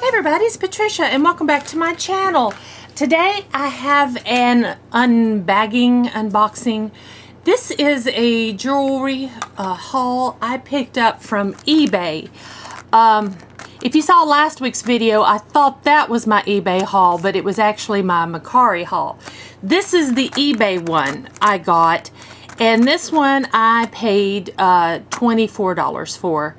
everybody, it's Patricia and welcome back to my channel. Today I have an unboxing. This is a jewelry haul I picked up from eBay. If you saw last week's video, I thought that was my eBay haul, but it was actually my Mercari haul. This is the eBay one I got, and this one I paid $24 for.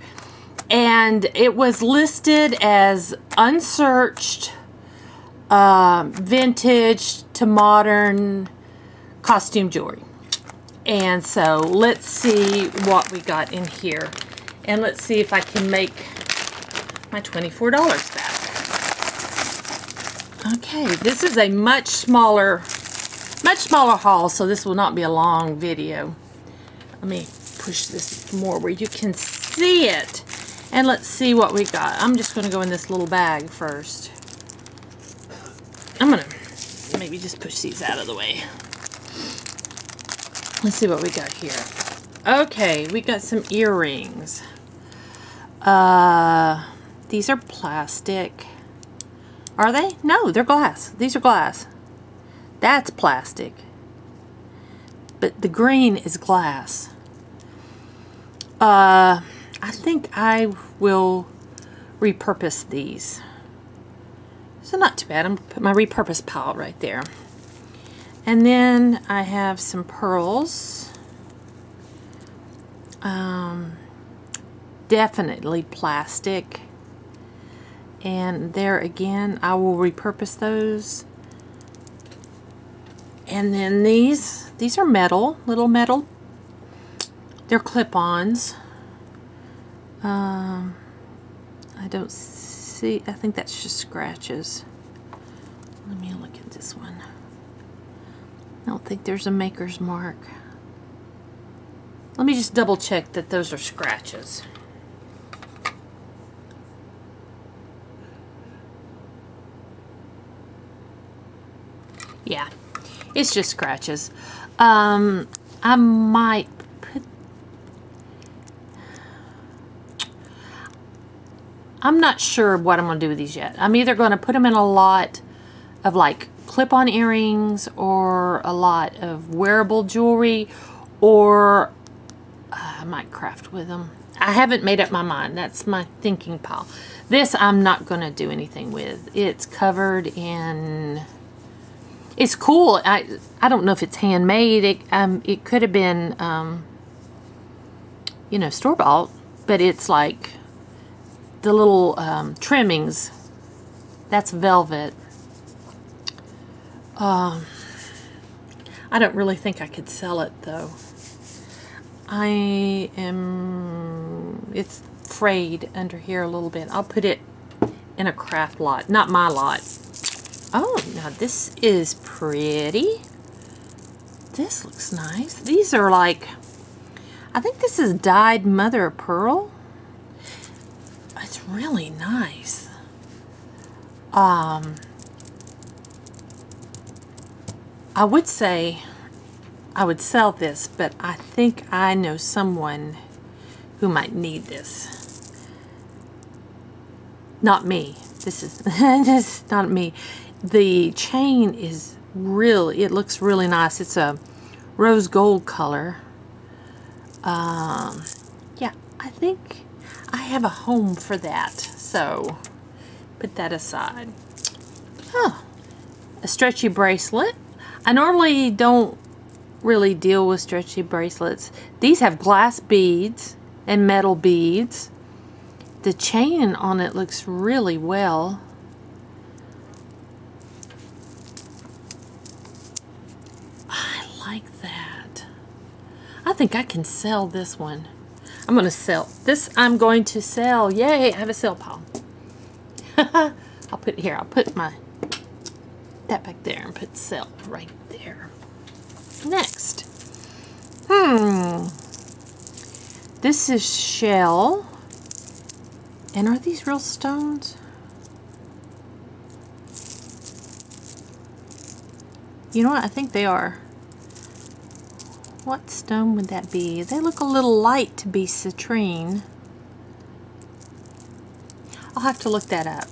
And it was listed as unsearched, vintage to modern costume jewelry. And so let's see what we got in here. And let's see if I can make my $24 back. Okay, this is a much smaller haul, so this will not be a long video. Let me push this more where you can see it. And let's see what we got. I'm just going to go in this little bag first. I'm going to maybe just push these out of the way. Let's see what we got here. Okay, we got some earrings. These are plastic. Are they? No, they're glass. These are glass. That's plastic. But the green is glass. I think I will repurpose these. So not too bad. I'm going to put my repurpose pile right there. And then I have some pearls. Definitely plastic. And there again, I will repurpose those. And then these are metal, little metal. They're clip-ons. I don't see, I think that's just scratches. Let me look at this one. I don't think there's a maker's mark. Let me just double check that those are scratches. Yeah, it's just scratches. I might put, I'm not sure what I'm going to do with these yet. I'm either going to put them in a lot of like clip-on earrings or a lot of wearable jewelry, or I might craft with them. I haven't made up my mind. That's my thinking pile. This I'm not going to do anything with. It's covered in... It's cool. I don't know if it's handmade. It could have been, you know, store-bought, but it's like the little trimmings. That's velvet. I don't really think I could sell it though. It's frayed under here a little bit. I'll put it in a craft lot, not my lot. Oh, now this is pretty. This looks nice. These are like, I think this is dyed mother of pearl. It's really nice. I would say I would sell this, but I think I know someone who might need this. Not me. This is this is not me. The chain is really, it looks really nice. It's a rose gold color. Yeah, I think I have a home for that. So put that aside. Oh, a stretchy bracelet. I normally don't really deal with stretchy bracelets. These have glass beads and metal beads. The chain on it looks really well. I like that. I think I can sell this one. I'm going to sell this. I'm going to sell. Yay, I have a sale pile. I'll put it here. I'll put that back there and put sell right there. Next. This is shell. And are these real stones? You know what? I think they are. What stone would that be? They look a little light to be citrine. I'll have to look that up.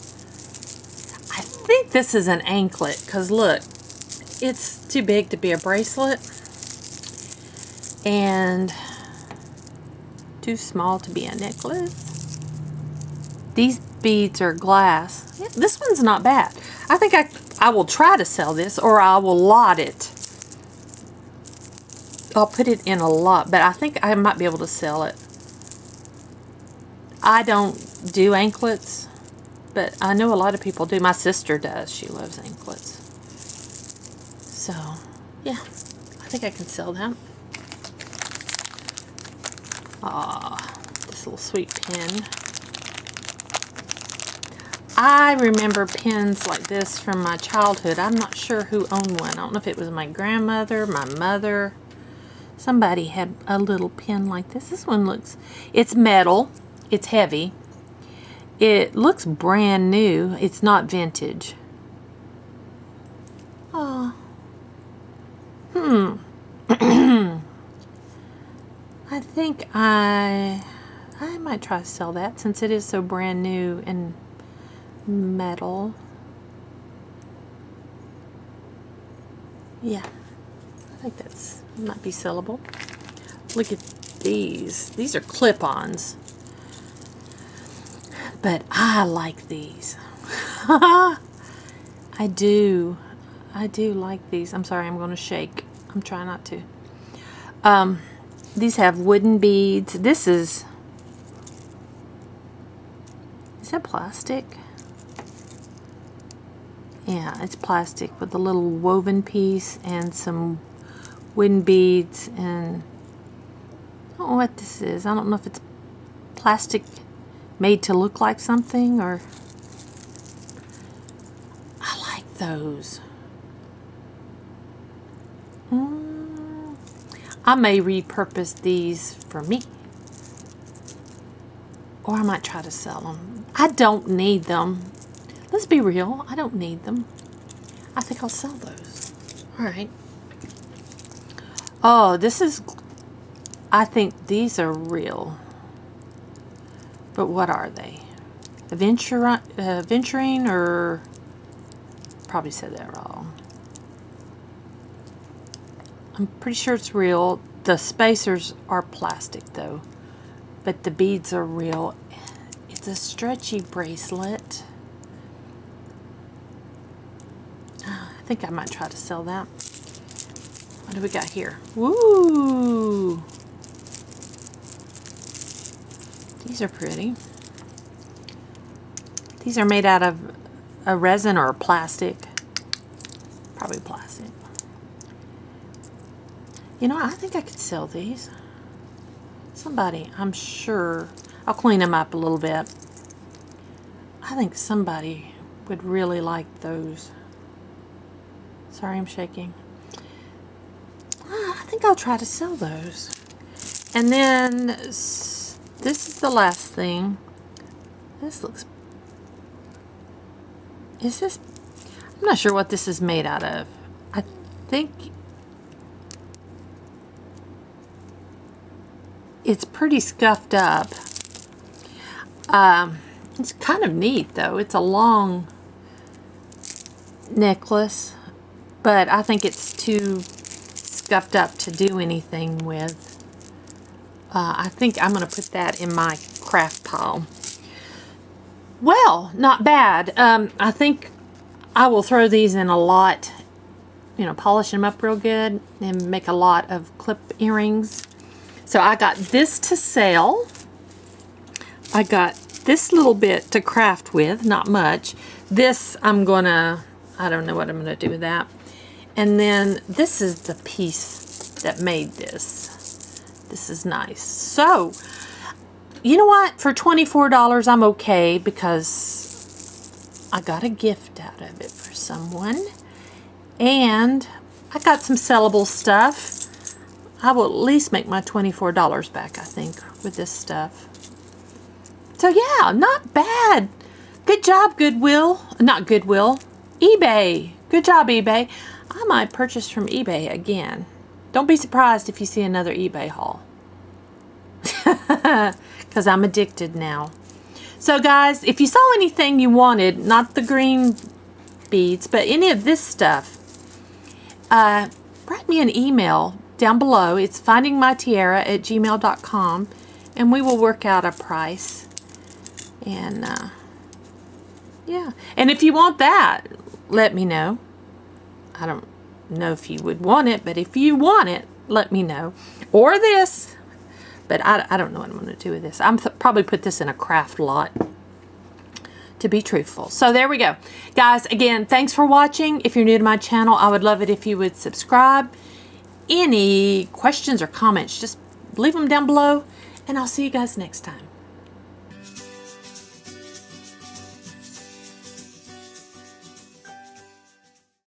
think this is an anklet because look, it's too big to be a bracelet and too small to be a necklace. These beads are glass. Yeah, this one's not bad. I think I will try to sell this, or I will lot it. I'll put it in a lot, but I think I might be able to sell it. I don't do anklets, but I know a lot of people do. My sister does. She loves anklets. So, yeah, I think I can sell that. This little sweet pin. I remember pins like this from my childhood. I'm not sure who owned one. I don't know if it was my grandmother, my mother. Somebody had a little pin like this. This one looks, it's metal. It's heavy. It looks brand new. It's not vintage. Oh. I think I might try to sell that since it is so brand new and metal. Yeah, I think that's might be sellable. Look at these. These are clip-ons, but I like these. I do like these. I'm sorry, I'm going to shake. I'm trying not to. These have wooden beads. This is that plastic? Yeah, it's plastic with a little woven piece and some wooden beads, and I don't know what this is. I don't know if it's plastic made to look like something, or I like those. I may repurpose these for me, or I might try to sell them. I don't need them. Let's be real, I don't need them. I think I'll sell those. All right. Oh, this is, I think these are real. But what are they? Venturing, or probably said that wrong. I'm pretty sure it's real. The spacers are plastic though, but the beads are real. It's a stretchy bracelet. I think I might try to sell that. What do we got here? Woo! These are pretty. These are made out of a resin or plastic. Probably plastic. You know, I think I could sell these. Somebody, I'm sure, I'll clean them up a little bit. I think somebody would really like those. Sorry, I'm shaking. I think I'll try to sell those. And then this is the last thing. This looks, is this, I'm not sure what this is made out of. I think it's pretty scuffed up. It's kind of neat though. It's a long necklace, but I think it's too scuffed up to do anything with. I think I'm going to put that in my craft pile. Well, not bad. I think I will throw these in a lot, you know, polish them up real good and make a lot of clip earrings. So I got this to sell. I got this little bit to craft with, not much. This I'm gonna, I don't know what I'm gonna do with that. And then this is the piece that made this. This is nice. So, you know what? For $24, I'm okay because I got a gift out of it for someone. And I got some sellable stuff. I will at least make my $24 back, I think, with this stuff. So yeah, not bad. Good job, Goodwill. Not Goodwill. eBay. Good job, eBay. I might purchase from eBay again. Don't be surprised if you see another eBay haul. Because I'm addicted now. So guys, if you saw anything you wanted, not the green beads, but any of this stuff, write me an email down below. It's findingmytiara@gmail.com, and we will work out a price. And yeah, and if you want that, let me know. I don't know if you would want it, but if you want it, let me know. Or this, but I don't know what I'm going to do with this. I'm probably put this in a craft lot, to be truthful. So there we go. Guys, again, thanks for watching. If you're new to my channel, I would love it if you would subscribe. Any questions or comments, just leave them down below, and I'll see you guys next time.